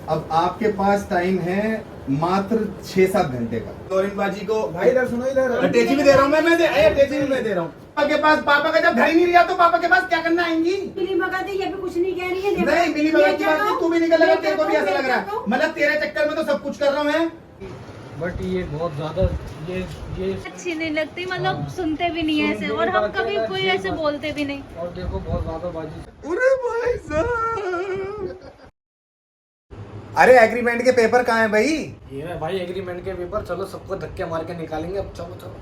अब आपके पास टाइम है मात्र 6-7 घंटे का। नौरीन बाजी को भाई इधर सुनो, इधर अटैची भी दे रहा हूँ मैं अटैची भी मैं दे रहा हूँ। पापा के पास, पापा का जब घर ही नहीं रहा तो पापा के पास क्या करना आएंगी? मिली भगत है, ये भी कुछ नहीं कह रही है। नहीं मिली भगत की बात नहीं, तू भी निकल रहा है, तेरे को भी ऐसा लग रहा है मतलब तेरे चक्कर में तो सब कुछ कर रहा हूँ मैं। बट ये बहुत ज्यादा ये अच्छी नहीं लगती, मतलब सुनते भी नहीं है ऐसे, और हम कभी कोई ऐसे बोलते भी नहीं। और देखो बहुत ज्यादा बाजी। अरे भाई साहब, अरे एग्रीमेंट के पेपर कहाँ हैं भाई? ये है भाई एग्रीमेंट के पेपर, चलो सबको धक्के मार के निकालेंगे अब, चलो चलो।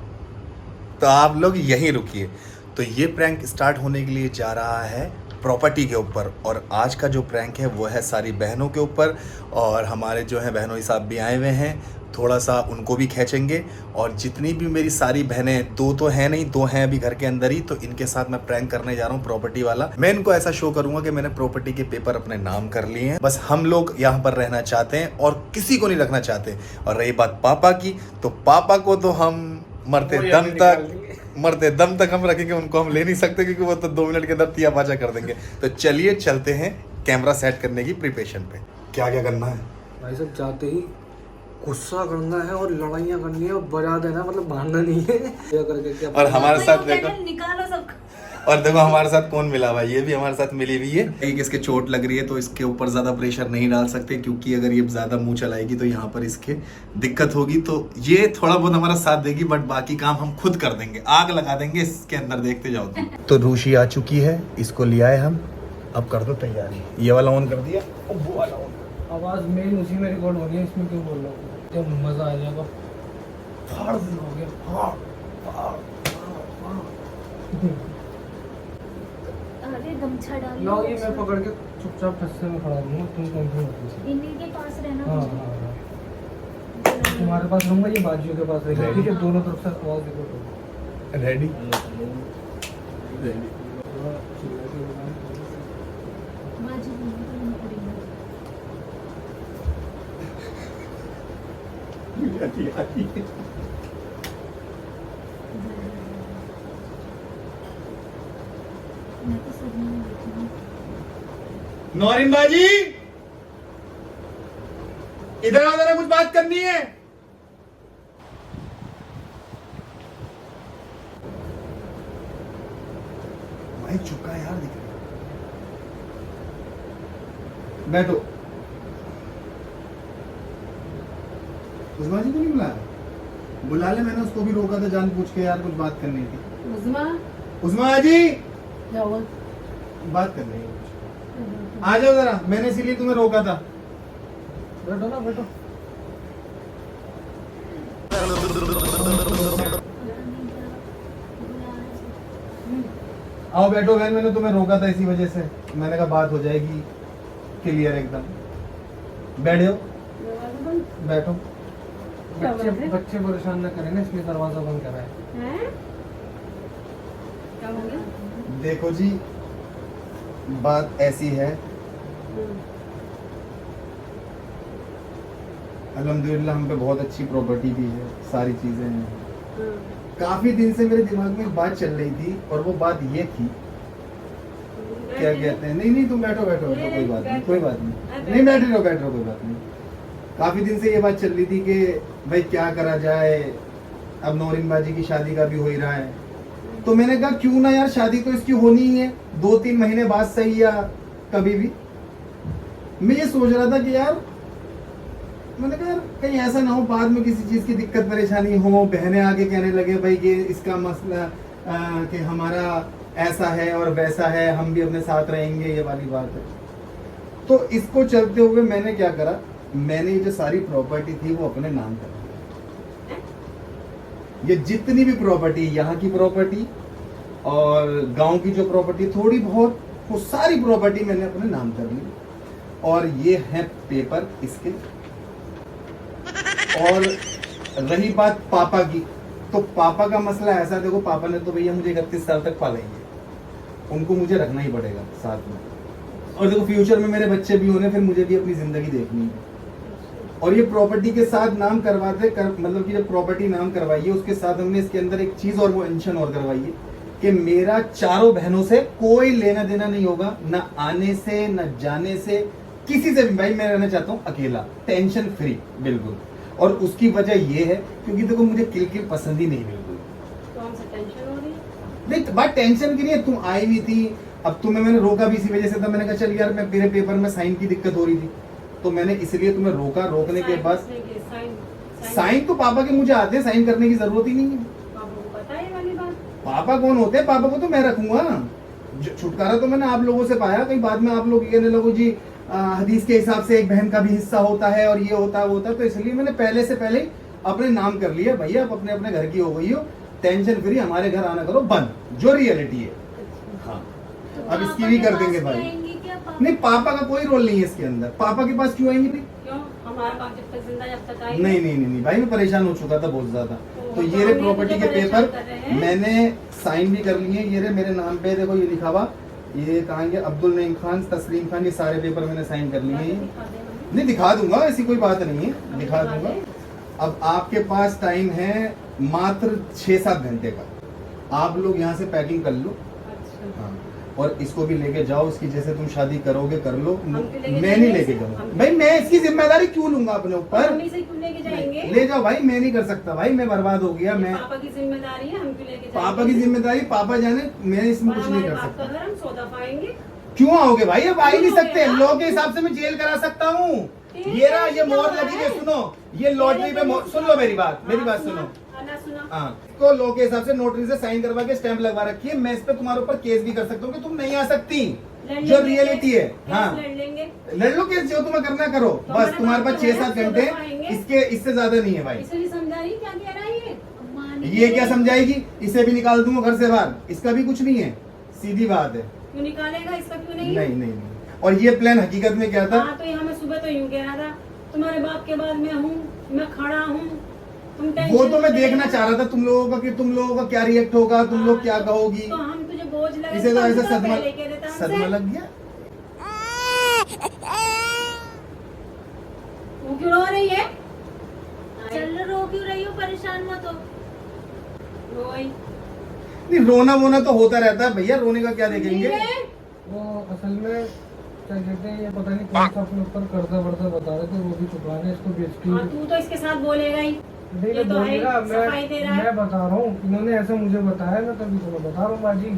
तो आप लोग यहीं रुकिए। तो ये प्रैंक स्टार्ट होने के लिए जा रहा है प्रॉपर्टी के ऊपर, और आज का जो प्रैंक है वो है सारी बहनों के ऊपर, और हमारे जो है बहनों साहब भी आए हुए हैं, थोड़ा सा उनको भी खींचेंगे। और जितनी भी मेरी सारी बहनें, दो तो हैं नहीं, दो हैं अभी घर के अंदर ही, तो इनके साथ मैं प्रैंक करने जा रहा हूँ प्रॉपर्टी वाला। मैं इनको ऐसा शो करूंगा कि मैंने प्रॉपर्टी के पेपर अपने नाम कर लिए हैं, बस हम लोग यहाँ पर रहना चाहते हैं और किसी को नहीं रखना चाहते। और रही बात पापा की, तो पापा को तो हम मरते दम तक हम रखेंगे, उनको हम ले नहीं सकते क्योंकि वो तो 2 मिनट के अंदर तिया बाजा कर देंगे। तो चलिए चलते हैं कैमरा सेट करने की प्रिपरेशन पे। क्या क्या करना है भाई सब जाते ही गुस्सा करना है और लड़ाइयाँ करनी है और बजा देना, मतलब मारना नहीं है क्या करके क्या। और हमारे साथ देखो, निकालो सबको। और देखो हमारे साथ कौन मिला हुआ है, ये भी हमारे साथ मिली हुई है। एक इसके चोट लग रही है तो इसके ऊपर ज्यादा प्रेशर नहीं डाल सकते, क्योंकि अगर ये ज्यादा मुंह चलाएगी तो यहाँ पर इसके दिक्कत होगी। तो ये थोड़ा बहुत हमारा साथ देगी, बट बाकी काम हम खुद कर देंगे, आग लगा देंगे इसके अंदर, देखते जाओ तुम। तो रूशी आ चुकी है, इसको लिया है हम, अब कर दो तैयारी। ये वाला ऑन कर दिया, वो वाला ऑन। आवाज मेन उसी में रिकॉर्ड हो रही है, इसमें क्यों बोल रहा हूँ, जब मजा आ जाएगा। फाड़ देना हो गया, फाड़। अरे गमछा डालो। लाओ ये मैं पकड़ के चुपचाप फंसे में खड़ा दूंगा, तुम टेंशन मत लो। इन्हीं के पास रहना। हाँ हाँ, तुम्हारे पास रहूंगा, ये बाजियों के पास रहेगा, ठीक है? दोनों तरफ से आवाज देखो। रेडी? बाजी नहीं करेंगे। मैं तो सब नहीं देखी हूँ। नौरीन बाजी इधर आओ, जरा कुछ बात करनी है। भाई चुका यार, दिख रहा। बैठो। उस्मा जी को नहीं बुलाया? बुला ले, मैंने उसको भी रोका था जान पूछ के, यार कुछ बात करनी थी। उस्मा जी बात करनी है, आ जाओ जरा, मैंने इसीलिए तुम्हें रोका था। बैठो ना, बैठो। आओ बैठो बहन, मैंने तुम्हें रोका था इसी वजह से, मैंने कहा बात हो जाएगी क्लियर एकदम। बैठो बैठो। बच्चे परेशान न करें ना, इसलिए दरवाजा बंद करा है। देखो जी, बात ऐसी है, अल्हम्दुलिल्लाह हम पे बहुत अच्छी प्रॉपर्टी भी है, सारी चीजें हैं। काफी दिन से मेरे दिमाग में एक बात चल रही थी, और वो बात ये थी, क्या कहते हैं, नहीं तुम बैठो बैठो बैठो, कोई बात नहीं, कोई बात नहीं, बैठ रहो कोई बात नहीं। काफी दिन से ये बात चल रही थी कि भाई क्या करा जाए, अब नौरीन बाजी की शादी का भी हो ही रहा है, तो मैंने कहा क्यों ना यार, शादी तो इसकी होनी ही है, 2-3 महीने बाद सही या कभी भी। मैं ये सोच रहा था कि यार, मैंने कहा यार कहीं ऐसा ना हो बाद में किसी चीज की दिक्कत परेशानी हो, बहनें आके कहने लगे भाई ये इसका मसला कि हमारा ऐसा है और वैसा है, हम भी अपने साथ रहेंगे, ये वाली बात है। तो इसको चलते हुए मैंने क्या करा, मैंने ये जो सारी प्रॉपर्टी थी वो अपने नाम कर दी। ये जितनी भी प्रॉपर्टी, यहाँ की प्रॉपर्टी और गांव की जो प्रॉपर्टी थोड़ी बहुत, वो सारी प्रॉपर्टी मैंने अपने नाम कर ली। और ये है पेपर इसके। और रही बात पापा की, तो पापा का मसला ऐसा, देखो पापा ने तो भैया मुझे 31 साल तक पाला ही है, उनको मुझे रखना ही पड़ेगा साथ में। और देखो फ्यूचर में मेरे बच्चे भी होने, फिर मुझे भी अपनी जिंदगी देखनी है। और ये प्रॉपर्टी के साथ नाम मतलब कि जब प्रॉपर्टी नाम करवाई है, उसके साथ हमने इसके अंदर एक चीज और वो मेंशन और करवाई है कि मेरा चारों बहनों से कोई लेना देना नहीं होगा, ना आने से, ना जाने से, किसी से भी भाई मैं रहना चाहता हूँ अकेला, टेंशन फ्री बिल्कुल। और उसकी वजह ये है क्योंकि देखो मुझे किल पसंद ही नहीं बिल्कुल। तो हमसे टेंशन हो रही है। नहीं बात टेंशन की नहीं है, तुम आई हुई थी, अब तुम्हें मैंने रोका भी इसी वजह से था। मैंने कहा चल यार मैं मेरे पेपर में साइन की दिक्कत हो रही थी तो मैंने इसलिए तुम्हें रोका। रोकने के बाद साइन तो पापा के मुझे आते हैं, साइन करने की जरूरत ही नहीं है। पापा को पता है ये वाली बात। पापा कौन होते हैं? पापा को तो मैं रखूंगा। छुटकारा तो मैंने आप लोगों से पाया, कहीं बाद में आप लोग कहने लगो जी हदीस के हिसाब से एक बहन का भी हिस्सा होता है और ये होता है वो होता है, तो इसलिए मैंने पहले से पहले अपने नाम कर लिया। भैया आप अपने अपने घर की हो गई हो, टेंशन फ्री, हमारे घर आना करो बंद, जो रियलिटी है। हाँ तो अब इसकी पापा भी के कर पास देंगे भी भाई। आएंगी क्या पापा? नहीं पापा का कोई रोल नहीं है इसके अंदर। पापा के पास क्यों आएंगे भाई? क्यों? हमारा बाप जब तक जिंदा जब तक आई नहीं भाई मैं परेशान हो चुका था बहुत ज्यादा। तो ये रहे प्रॉपर्टी के पेपर, मैंने साइन भी कर लिए। ये रहे मेरे नाम पे, देखो ये लिखा हुआ, ये कहेंगे अब्दुल नईम खान, तस्लीम खान, ये सारे पेपर मैंने साइन कर लिए हैं। नहीं दिखा दूंगा, ऐसी कोई बात नहीं है, दिखा दूंगा। अब आपके पास टाइम है मात्र 6-7 घंटे का, आप लोग यहाँ से पैकिंग कर लो। हाँ और इसको भी लेके जाओ, इसकी जैसे तुम शादी करोगे कर लो, मैं नहीं लेके जाऊंगा भाई। मैं इसकी जिम्मेदारी क्यों लूंगा अपने ऊपर? लेके जाएंगे। ले जाओ भाई, मैं नहीं कर सकता भाई, मैं बर्बाद हो गया। मैं पापा की जिम्मेदारी है, हम क्यों लेके जाएंगे? पापा की जिम्मेदारी पापा जाने, मैं इसमें कुछ नहीं कर बाप का सकता। घर हम 100 दफा आएंगे। क्यों आओगे भाई? अब आ ही नहीं क्यों सकते, आओगे? लॉ के हिसाब से मैं जेल करा सकता हूँ। ये रहा, ये मोहर लगी है, सुनो ये लॉटरी पे सुन लो मेरी बात सुनो। हाँ तो लॉ के हिसाब से नोटरी से साइन करवा के स्टैंप लगवा रखी है। मैं इस पे तुम्हारे ऊपर केस भी कर सकता हूँ कि तुम नहीं आ सकती, जो रियलिटी है। हाँ लड़ लो केस, जो तुम्हें करना करो, बस तुम्हारे पास 6-7 घंटे, इसके इससे ज्यादा नहीं है भाई। इसलिए समझा रही क्या कह रहा है ये? अम्मा ने ये क्या समझाएगी? इसे भी निकाल दूंगा घर से बाहर, इसका भी कुछ नहीं है, सीधी बात है। क्यों निकालेगा? इसका क्यों नहीं? नहीं। और ये प्लान हकीकत में क्या था? हाँ तो ये हमें सुबह तो यूं कह रहा था तुम्हारे बाप के बाद मैं हूँ, मैं खड़ा हूँ, तुम टेंशन वो तो मैं मत देखना लेना। चाह रहा था तुम लोगों का, कि तुम लोगों का क्या रिएक्ट होगा, तुम लोग क्या कहोगी। तो हम तुझे बोझ लगे इसे तो हम ऐसा तो सदमा पहले कह देता हमसे। सदमा लग गया। वो क्यों रो रही है? चल रो क्यों रही हो? परेशान मत हो। रोई नहीं रोना वोना तो होता रहता है भैया, रोने का क्या देखेंगे। वो असल में क्या कहते हैं, ये पता नहीं कौन सा अपने ऊपर कर्जा वर्जा बता रहे थे, वो भी चुकाने, इसको बेच हाँ तू तो इसके साथ बोलेगा ही। नहीं ये मैं तो है, बोलेगा, सफाई दे रहा है। मैं बता रहा हूँ, इन्होंने ऐसा मुझे बताया, मैं तभी तुम्हें बता रहा हूँ बाजी।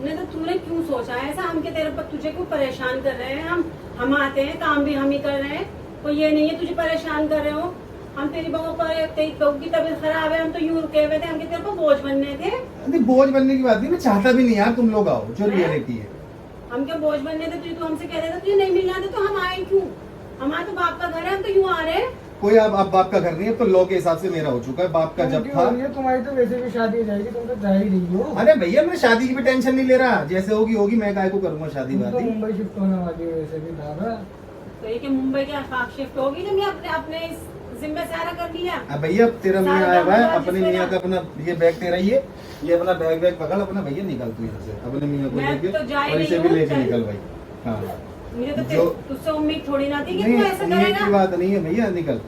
नहीं तो तूने क्यों सोचा है ऐसा? हम के तेरे पर तुझे क्यों परेशान कर रहे हैं? हम आते हैं, काम भी हम ही कर रहे हैं, कोई ये नहीं है तुझे परेशान कर रहे हो। हम तेरी बहू पर, तेरी बहू की तबीयत खराब है, हम तो यूं रुके हुए थे, हम के तेरे पर बोझ बनने थे। नहीं बोझ बनने की बात नहीं, मैं चाहता भी नहीं यार तुम लोग आओ, जो हैं? रियलिटी है। हम क्या बोझ बनने थे? तुझे तो हमसे कह रहे थे तुझे नहीं मिलना था तो हम आए क्यों? हमारा तो बाप का घर है, हम तो यूं आ रहे हैं। कोई अब बाप का घर नहीं है, तो लॉ के हिसाब से मेरा हो चुका है। बाप का जब था, तुम्हारी तो वैसे भी शादी हो जाएगी, तुम तो जा ही रही हो। अरे भैया मैं शादी की भी टेंशन नहीं ले रहा, जैसे होगी मैं काय को करूंगा शादी तुम तो वादी। मुंबई शिफ्ट होने वाली हो वैसे भी दादा। तो ये कि मुंबई के आसपास शिफ्ट होगी जब मैं अपने इस जिम्मे सारा कर लिया। अब भैया तेरा मियाँ सारा आया हुआ है, काम अपने जिसमें मियाँ ना- का अपना ये बैग तेरा, ये अपना बैग पकड़ अपना भैया, निकल तू यहाँ से अपने मियाँ को मैं लेके, तो जा ही और इसे रही भी हूँ, लेके चल। निकल भाई। हाँ मुझे तो जो- तुझसे उम्मीद थोड़ी ना थी कि नहीं तू ऐसा उम्मीद की करेगा। बात नहीं है भैया, निकल।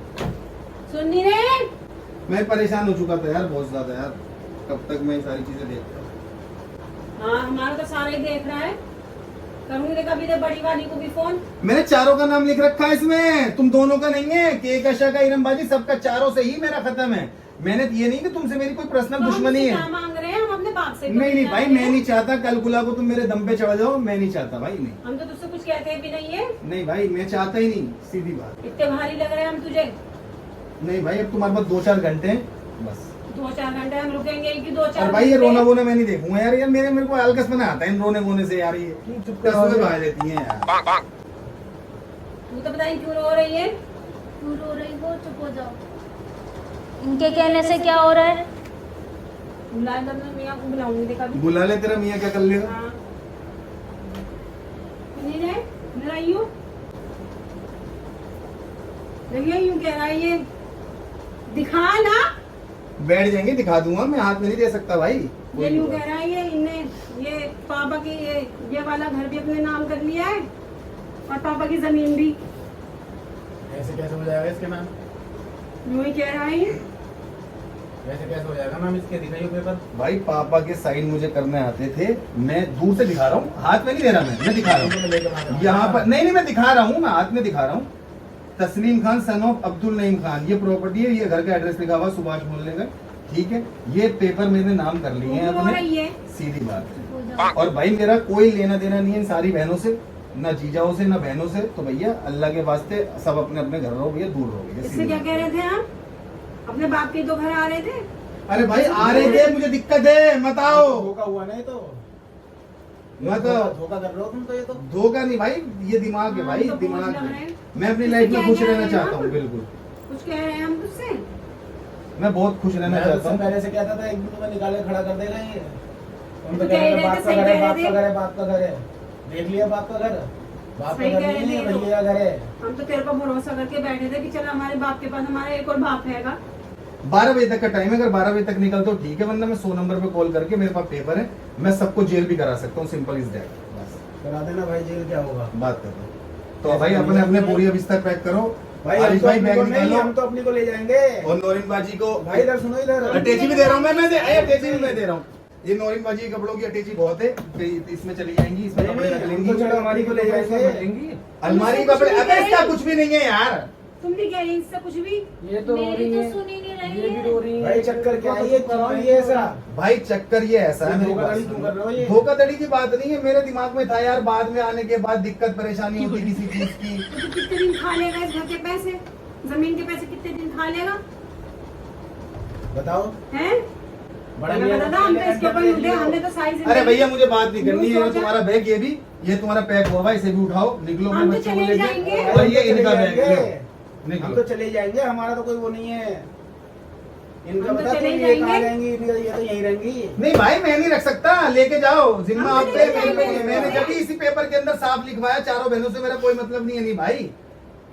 सुन नहीं रहे? मैं परेशान हो चुका था यार बहुत ज्यादा यार, कब तक मैं ये सारी चीजें देखता। हाँ हमारा तो सारा ही देख रहा है। करूंगी देखा भी बड़ी वाली को भी फोन। मैंने चारों का नाम लिख रखा है इसमें, तुम दोनों का नहीं है। केक आशा का, इरमबाजी, सबका चारों से ही मेरा खत्म है। मैंने ये नहीं कि तुमसे मेरी कोई पर्सनल तो दुश्मनी है। क्या मांग रहे हैं? हम अपने बाप से तो नहीं मिलना भाई है। मैं नहीं चाहता कल गुला को तुम मेरे दम पे चढ़ जाओ, मैं नहीं चाहता भाई। नहीं हम तो तुझसे कुछ कहते भी नहीं है। नहीं भाई मैं चाहता ही नहीं, सीधी बात। इतने भारी लग रहे हैं हम तुझे। नहीं भाई अब तुम्हारे पास 2-4 घंटे हैं बस। 2-4 घंटे हम रुकेंगे कि 2-4 और भाई ये रोना वोना मैं नहीं देखूंगा यार, मेरे को आलकस बना आता है इन रोने वोने से यार। ये चुप तस्वीरें बहा देती हैं यार। तू तो बताइए क्यों रो रही है? क्यों रो रही हो? चुप हो जाओ। इनके कहने से क्या हो रहा है? बुलाए तो मैं मियाँ को बुलाऊंगी देखा भी। बुला ले, तेरा मियाँ क्या कर लेगा। हाँ नहीं रे, मेरा यूं देखिए यूं कह रहा है ये, दिखा ना। बैठ जाएंगे, दिखा दूंगा मैं, हाथ में नहीं दे सकता भाई। ये यूं कह रहा है ये, इनने ये पापा की ये वाला घर भी अपने नाम कर लिया है और पापा की जमीन भी। ऐसे कैसे हो जाएगा इसके नाम? यूं ही कह रहा है ये। वैसे कैसे हो जाएगा मैम, इसके दिखाइए पेपर। भाई पापा के साइन मुझे करने आते थे, मैं दूर से दिखा रहा हूँ, हाथ में नहीं दे रहा, मैं दिखा रहा हूँ यहाँ पर। नहीं मैं दिखा रहा हूँ, मैं हाथ में दिखा रहा हूँ। तस्लीम खान सन ऑफ अब्दुल नईम खान, ये प्रॉपर्टी है, ये घर का एड्रेस लिखा हुआ सुभाष मोहल्ले का, ठीक है। ये पेपर मैंने नाम कर लिए हैं अपने, सीधी बात है। और भाई मेरा कोई लेना देना नहीं है इन सारी बहनों से, ना जीजाओं से ना बहनों से। तो भैया अल्लाह के वास्ते सब अपने अपने घर रहो भैया, दूर रहो भैया। इससे क्या कह रहे थे आप? अपने बाप के 2 घर आ रहे थे? अरे भाई आ रहे थे, मुझे दिक्कत है, मत आओ। धोखा हुआ नहीं तो मत धोखा कर रहे हो तुम तो। ये तो धोखा नहीं भाई, ये दिमाग है भाई, दिमाग है। मैं अपनी लाइफ में खुश रहना चाहता हूँ, बिल्कुल। कुछ कह रहे हैं हम तुझसे? मैं बहुत खुश रहना चाहता हूँ। पहले से कहता था एक दिन में निकाले खड़ा कर देगा ये। तुम तो तो कह रहे थे कह बाप का रहे थे, घर है, सही बाप कह का रहे घर है, बाप का घर है। देख लिया बाप का घर, बाप का सही घर कह नहीं रहे है, थे भैया का घर है। हम तो तेरे पर भरोसा करके बैठे थे कि चलो हमारे बाप के पास हमारा एक और बाप हैगा। 12 बजे तक का टाइम है, अगर 12 बजे तक निकल तो ठीक है, वरना मैं 100 नंबर पे कॉल करके, मेरे पास पेपर है, मैं सबको जेल भी करा सकता हूँ। सिंपल इज दैट, बस करा देना भाई, जेल क्या होगा। बात कर दो। तो भाई अपने अपने बोरिया बिस्तर पैक करो। भाई आरिफ भाई बैग नहीं, निकालो, हम तो अपनी को ले जाएंगे। और नौरीन बाजी को भाई इधर सुनो, इधर अटैची भी दे रहा हूँ मैं अटैची भी मैं दे रहा हूँ। ये नौरीन बाजी के कपड़ों की अटैची बहुत है, इसमें चली जाएंगी, इसमें नहीं, कपड़े रख हम लेंगी। तो चलो हमारी को ले जाएंगे। अलमारी के कपड़े, अबे इसका कुछ भी नहीं है यार। तुम नहीं कह रही इससे कुछ भी? ये तो रो मेरी रही तो है, सुनी नहीं रही ये भी है। रो रही है। भाई चक्कर क्या है, ये क्यों है ये ऐसा? भाई चक्कर ये ऐसा है, मेरी बात धोखाधड़ी क्यों कर रहे हो ये? सुनो। धोखाधड़ी की बात नहीं है, मेरे दिमाग में था यार, बाद में आने के बाद दिक्कत परेशानी होती किसी चीज की। तो कितने दिन खा लेगा इस घर के पैसे, जमीन के पैसे कितने दिन खा लेगा? बताओ। हैं? बड़ा हमें मियां पता था, को हम ले तो इसके ऊपर ले उठे, लियो। हमने तो सारी अरे जिंदगी- भैया मुझे बात नहीं करनी है, यूं ये सोचा- तुम्हारा बैग, ये तुम्हारा पैक हुआ, इसे भी उठाओ, निकलो। हम मैं तो बच्चों को चले लेके, जाएंगे। और ये हम तो इनका चले बैग जाएंगे। लो, हम निकलो। तो चले जाएंगे, हमारा तो कोई वो नहीं है। इनका हम तो बता चले तुम ये कहाँ जाएंगे। जाएंगी, ये तो यहीं रहेंगी। नहीं भाई मैं नहीं रख सकता, लेके जाओ, जिम्मा हम आप तो पे। लेके जाएंगे। मैंने जब भी इसी पेपर के अंदर साफ लिखवाया, चारों बहनों से मेरा कोई मतलब नहीं है। नहीं भाई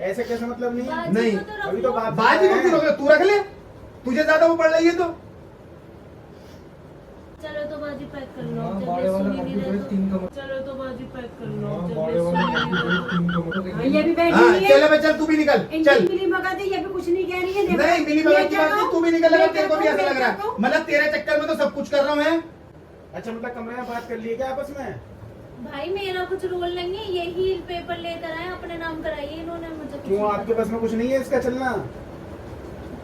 ऐसे कैसे मतलब नहीं है? बाजी नहीं, को तो रख अभी तो लो। बात बाजी को क्यों रख ले? तू रख ले, तुझे ज्यादा वो पड़ रही है तो। चलो तो बाजी पैक कर लो, हाँ, जब बड़े ये वाले सुनी नहीं कपड़े रहे तीन तो। कमर- चलो तो बाजी पैक कर लो, हाँ, जब बड़े ये वाले सुनी नहीं रहे तो। हाँ, ये भी बैठी हाँ हुई है। चल बे, चल तू भी निकल, इनकी चल। मिली भगत है, ये भी कुछ नहीं कह रही है। देखो। नहीं मिली भगत की बात नहीं, तू भी निकल लगा, तेरे को भी ऐसा लग रहा देखो। है, मतलब तेरे चक्कर में तो सब कुछ कर रहा हूँ मैं। अच्छा मतलब कमरे में बात कर लिए क्या आपस में? भाई मेरा कुछ रोल नहीं है, यही पेपर लेकर आए, अपने नाम कराइए इन्होंने मुझे। कुछ क्यों नहीं आपके बस में कुछ नहीं है इसका चलना?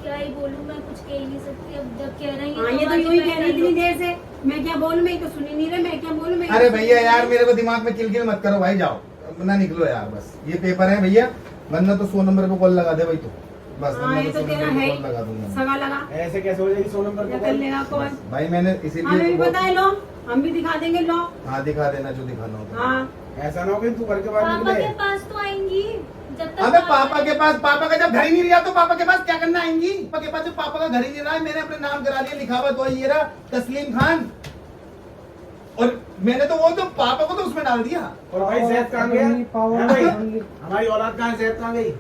क्या ही बोलूं, मैं कुछ कह ही नहीं सकती। अब जब कह रही हाँ, है ये तो बाजी यूं ही पैक कह रही कर इतनी लो। देर से। मैं क्या बोलूं, मैं तो सुनी नहीं रहे, मैं क्या बोलूं, मैं अरे भैया यार मेरे को दिमाग में किलकिल मत करो भाई, जाओ ना निकलो यार, बस ये पेपर है भैया, वरना तो 100 नंबर पे कॉल लगा दे भाई तू, बस हाँ, वरना ये तो तो 100 तेरा नंबर है पे कॉल लगा दूंगा मैं। सगा लगा। ऐसे कैसे हो जाएगी 100 नंबर या पे कर कॉल? लेगा कौन? भाई मैंने हमें इसीलिए भी तो पता है, लो हम भी दिखा देंगे, लो। हाँ दिखा देना जो दिखाना होता है। हाँ, ऐसा ना हो कि तू घर के बाहर पापा निकले। के पास तो आएंगी जब तक। अबे पापा के पास, पापा का जब घर ही नहीं रहा तो पापा के पास क्या करना आएंगी? पापा के पास जब पापा का घर ही नहीं रहा है, मैंने अपने नाम करा लिया, लिखा हुआ तो ये रहा तस्लीम खान, और मैंने तो वो तो पापा को तो उसमें डाल दिया। और भाई जैद कहाँ गया? पावर हैं भाई? only। हमारी औलाद कहाँ है? जैद कहाँ गई?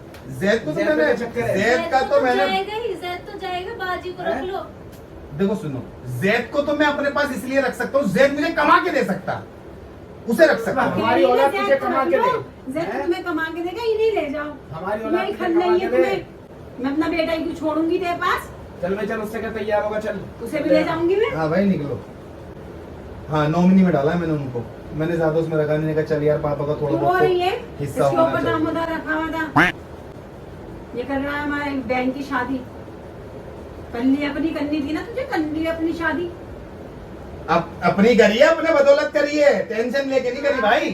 जैद को तो जैद का मैंने, क्या चक्कर है? जैद का तो मैंने, जाएगा ही, जैद तो जाएगा, बाजी को रख हैं? लो। देखो सुनो, जैद को तो मैं अपने पास इसलिए रख सकता हूँ, जैद मुझे कमा के दे सकता, उसे रख सकता हूँ। हमारी औलाद तुझे कमा के दे। जैद हैं? तुम्हें कमा के देगा, इन्हीं ले जाओ। हमारी औलाद मेरी तुझे खल कमा नहीं के है दे। तुम्हें। मैं अपना बेटा ही क्यों छोड़ूंगी तेरे पास? चल भाई चल, उससे क्या तैयार होगा, चल। उसे भी ले जाऊंगी मैं। हाँ भाई निकलो। हाँ नॉमिनी में डाला है मैंने उनको, मैंने ज्यादा उसमें रखा नहीं, कहा चल यार पापा का थोड़ा क्यों हो बहुत रही है? तो इसके हिस्सा होना ऊपर चाहिए। दामोदर रखा हुआ था। ये कर रहा है हमारे बहन की शादी। करनी थी ना तुझे, कर ली अपनी शादी। अब अपनी करिए, अपने बदौलत करिए, टेंशन लेके नहीं करी भाई,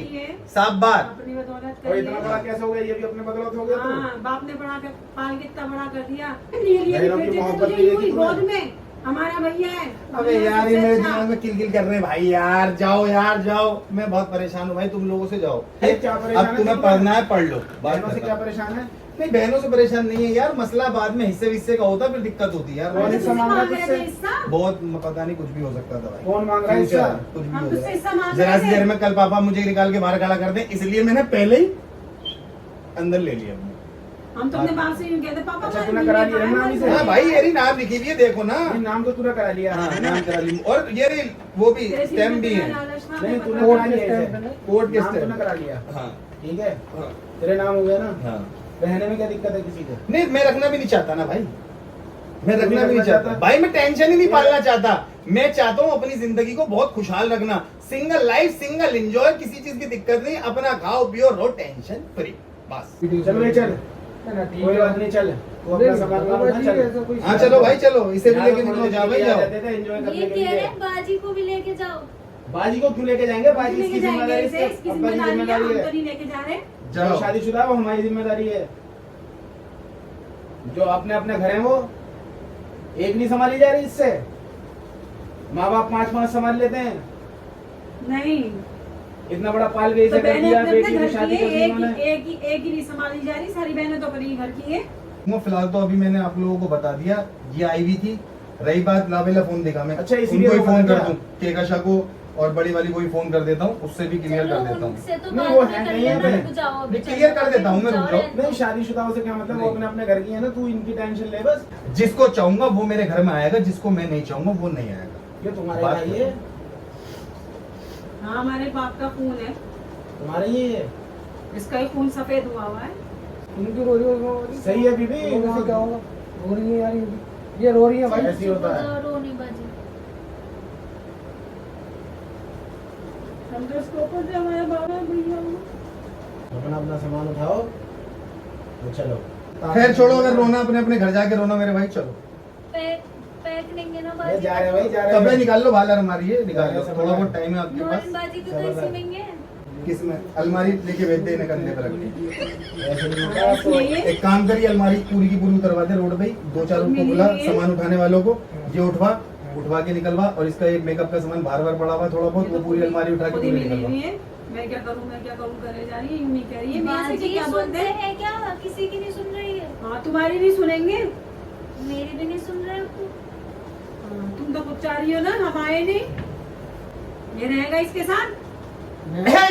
साफ बात। अपनी बदौलत और इतना करिए। बड़ा कैसे हो गया? ये भी अपने बदौलत हो गया तू? हाँ, बाप ने बड़ा कर पाल के इतना बड़ा कर दिया। लिए लिए बहनों की फिरते थे मोहब्बत तुझे भी यूं ही देखी गोद तूने? में। हमारा भैया है। अबे यार ये मेरे दिमाग में किलकिल कर रहे हैं भाई, यार जाओ यार जाओ, मैं बहुत परेशान हूँ भाई, तुम लोगों से जाओ। अरे क्या परेशान अब है तुम्हें तुम? पढ़ना है पढ़ लो, बात बहनों से खत्म। क्या परेशान है? नहीं बहनों से परेशान नहीं है यार, मसला बाद में हिस्से विस्से का होता, फिर दिक्कत होती है यार। कौन तुझसे हिस्सा मांग रहा है मांग रहे तुझसे? थे हिस्सा? बहुत पता नहीं, कुछ भी हो सकता था भाई। कौन मांग रहा है Future, हिस्सा? कुछ भी हम हो तुझसे जाए। हिस्सा मांग जरा सी रहे देर थे। में कल पापा मुझे निकाल के बाहर खड़ा कर दे, इसलिए मैंने पहले ही अंदर ले लिया अपने। हम तो अपने बाप से यूं कहते पापा अच्छा, हमारे तूने मिलने करा लिया का है, ना हमारे इसे? हाँ मिलने भाई का ये रही नाम लिखी हुई है, देखो ना। ये नाम तो तूने करा लिया हाँ है नाम ना? करा ली, और ये रही वो भी तेरे सिर स्टैम्प में भी तेरा है, लालच था, नहीं, हमें तूने पता करा है। लिया इसे। कोर्ट के नाम तूने स्टैम्प। करा लिया, हाँ ठीक है? हाँ तेरे नाम हो गया ना? हाँ। रहने में क्या दिक्कत है किसी को? नहीं मैं रखना भी नहीं चाहता ना भाई, मैं रखना भी नहीं चाहता भाई, मैं टेंशन ही नहीं पालना चाहता। मैं चाहता हूँ अपनी जिंदगी को बहुत खुशहाल रखना, सिंगल लाइफ, सिंगल एंजॉय, किसी चीज की दिक्कत नहीं, अपना खाओ पियो रहो टेंशन फ्री, बस। चल भाई चल, कोई बात नहीं, चल तू अपना सामान वामान उठा, चल। हाँ चलो भाई चलो, इसे भी लेके निकलो, जाओ भाई जाओ। एंजॉय करने ये के कह रहे लिए। हैं बाजी को भी लेके जाओ। बाजी को क्यों लेके जाएंगे? बाजी लेके की जाएंगे जिम्मेदारी इसे, इसकी अब्बा की जिम्मेदारी है, हम जिम्मेदारी तो है। नहीं लेके जा रहे। जो जाओ शादीशुदा है वो हमारी जिम्मेदारी है। जो अपने अपने घर है वो एक नहीं संभाली जा रही इससे। माँ बाप 5-5 संभाल लेते हैं। नहीं इतना बड़ा पाल गई तो से कर बहनें दिया, अपने बेटी अपने की घर शादी की कर दी है, उन्होंने। एक ही नहीं संभाली जा रही, सारी बहनें तो अपने ही घर की है। वो फिलहाल तो अभी मैंने आप लोगों को बता दिया, ये आई हुई थी। रही बात लावेला फोन देखा मैं, अच्छा, इसी उनको ही के फोन बता कर दिया। दूं, केकाशा को और बड़ी वाली को ही फोन कर देता हूँ, उससे भी क्लियर चलो कर देता हूँ। उनसे तो नहीं, बात वो में है कर नहीं लेना, है। रुक जाओ अभी, नहीं, clear कर देता हूँ मैं, रुक जाओ। नहीं, शादीशुदा से क्या मतलब, वो अपने अपने घर की है ना, तू इनकी टेंशन ले बस। जिसको चाहूंगा वो मेरे घर में आएगा, जिसको मैं नहीं चाहूंगा वो नहीं आएगा। ये तुम्हारे बात भाई है, हाँ हमारे बाप का खून है, तुम्हारे ही है। इसका ही खून सफेद हुआ है। उनकी रो रही है, सही है बीबी। से क्या होगा? रो रही है यार, ये रो रही है भाई। ऐसे ही होता है। बताओ, रो नहीं बाजी। हम तो इसके ऊपर से हमारे बाबा भैया अपना अपना सामान उठाओ तो चलो। खैर छोड़ो, अगर रोना अपने अपने घर जाके रोना मेरे भाई, चलो। पैक लेंगे ना ये बाजी। जा रहे भाई, जा रहे कपड़े हैं। निकाल लो, बाहर अलमारी है, निकाल लो, सब थोड़ा बहुत है। टाइम है आपके नौरीन पास। बाजी को तो इसी में है। किस में? अलमारी लेके भेज दे, इन्हें कंधे पे रख दे। ऐसे नहीं होता आपको। नहीं है। एक काम करिए, अलमारी पूरी की पूरी उतरवा दे रोड पे ही, 2-4 उनको बुला सामान उठाने वालों को, ये उठवा के निकलवा, और इसका एक मेकअप का सामान बाहर बार पड़ा हुआ थोड़ा बहुत, वो पूरी अलमारी उठा के खुद ही पूरी मिली निकलवा। हुई है। मैं क्या करूँ करे जा रही है, यूं नहीं कह रही है। मैं ऐसे बाजी क्या बोलते सुनते हैं? हैं क्या? किसी की नहीं सुन रही है। हाँ तुम्हारी नहीं सुनेंगे। मेरी भी नहीं सुन रहे हो तुम। हाँ, तुम तो खुद चाह रही हो ना, हम आए नहीं। ये रहेगा इसके साथ।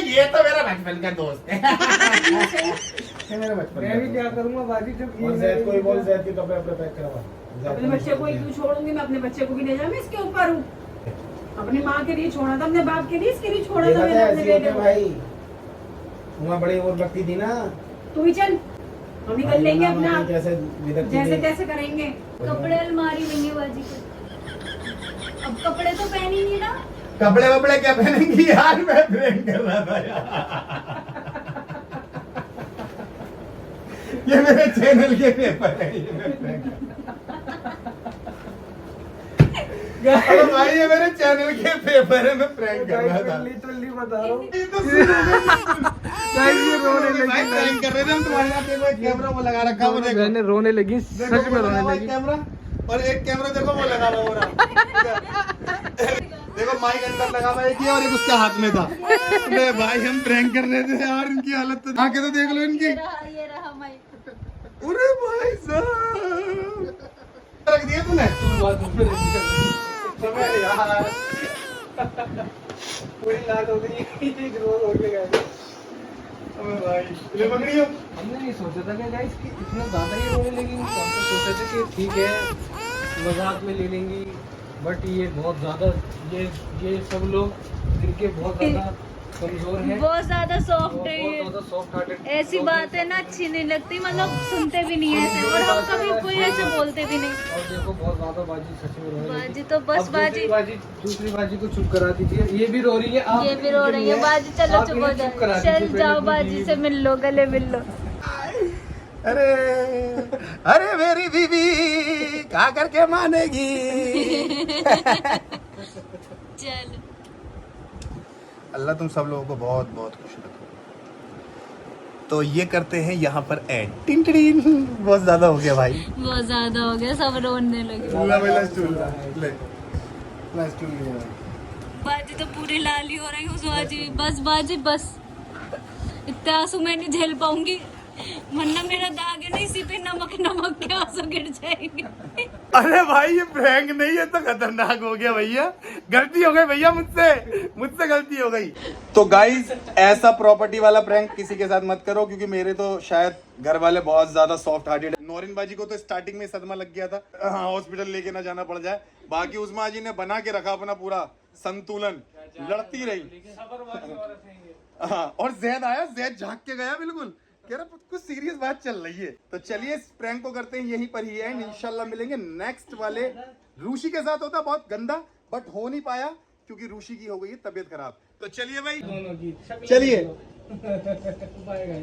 ये तो मेरा बचपन का दोस्त है। ये मेरा बचपन मैं भी क्या करूंगा बाजी, जब ये और जैद को ही बोल, जैद के कपड़े अपने पैक करवा। अपने बच्चे को ही क्यों छोड़ूंगी मैं? अपने बच्चे को भी ले जाऊँ, मैं इसके ऊपर हूँ। अपनी माँ के लिए छोड़ा था, अपने बाप के लिए, इसके लिए छोड़ा था मैंने अपने बेटे को। भाई वहाँ बड़ी और लगती थी ना। तू ही चल, हम ही कर लेंगे भाई, अपना, कैसे विदकती जैसे थी। तैसे करेंगे। कपड़े अलमारी में है बाजी को। अब कपड़े तो पहन ही नहीं ना। कपड़े वपड़े क्या पहनेंगी यार, मैं प्रैंक कर रहा था यार। ये मेरे चैनल के पेपर है, ये मैं prank अरे भाई ये मेरे चैनल के पेपर है, मैं प्रैंक कर रहा था। लिटरली बता रहा हूँ, ये तो सुनो, गाइस ये रोने भाई लगी। प्रैंक कर रहे थे हम, तुम्हारे साथ देखो एक कैमरा वो लगा रखा, वो देखो मैंने रोने लगी, देखो सच वो में लगा रोने हुआ है लगी। कैमरा, और एक कैमरा देखो वो लगा हुआ हो रहा। देखो माइक अंदर लगा हुआ है एक ही, और एक उसके हाथ में था। अरे भाई हम प्रैंक कर रहे थे यार, इनकी हालत तो आके तो देख लो इनकी। ये रहा माइक। अरे भाई साहब रख दिया तूने? समय यार पूरी लाट हो गई, एक रोज हो गया। अबे भाई ले पकड़ियो। हमने नहीं सोचा था कि गाइस कि इतना ज्यादा ही रोने लगेंगी। हम तो सोचे थे कि ठीक है मजाक में ले लेंगी, बट ये बहुत ज्यादा, ये सब लोग जिनके बहुत ज्यादा कमजोर हैं, बहुत ज्यादा सॉफ्ट है बहुत ये। ज्यादा सॉफ्ट हार्टेड। ऐसी बातें ना अच्छी नहीं लगती, मतलब सुनते भी नहीं है ऐसे, और हम कभी कोई ऐसे बोलते भी नहीं। और देखो बहुत ज्यादा बाजी सच में रोने लगी। बाजी तो बस अब दूसरी बाजी को चुप करा दीजिए, ये भी रो रही है। आप ये भी रो रही है बाजी। चलो आप चुप इन्हें हो जाओ, करा दीजिए चल पहले जाओ अपनी बाजी बीवी से मिल लो, गले मिल लो। अरे अरे मेरी बीवी क्या करके मानेगी। चल अल्लाह तुम सब लोगों को बहुत बहुत खुश रखे। तो ये करते हैं यहाँ पर ऐड, टिन टिन, बहुत ज्यादा हो गया भाई। बहुत ज्यादा हो गया, सब रोने लगे। बाजी तो पूरी लाली हो रही हूँ बाजी, बस बाजी बस। इतने आंसू मैं नहीं झेल पाऊंगी, वरना मेरा दाग है ना, इसी पे नमक नमक के आंसू गिर जाएंगे। अरे भाई ये प्रैंक नहीं है तो खतरनाक हो गया भैया, गलती हो गई भैया, मुझसे गलती हो गई। तो गाइज ऐसा प्रॉपर्टी वाला प्रैंक किसी के साथ मत करो, क्योंकि मेरे तो शायद घर वाले बहुत ज्यादा सॉफ्ट हार्टेड है। नौरीन बाजी को तो स्टार्टिंग में सदमा लग गया था, हाँ हॉस्पिटल लेके ना जाना पड़ जाए। बाकी उस्मा जी ने बना के रखा अपना पूरा संतुलन, लड़ती रही। हाँ और जैद आया, जैद झांक के गया बिल्कुल, कह रहा कुछ सीरियस बात चल रही है। तो चलिए इस प्रैंक को करते हैं यहीं पर ही है, इंशाल्लाह मिलेंगे नेक्स्ट वाले। रूशी के साथ होता बहुत गंदा, बट हो नहीं पाया क्योंकि रूशी की हो गई है तबीयत खराब। तो चलिए भाई, दोनों की चलिए। Bye guys.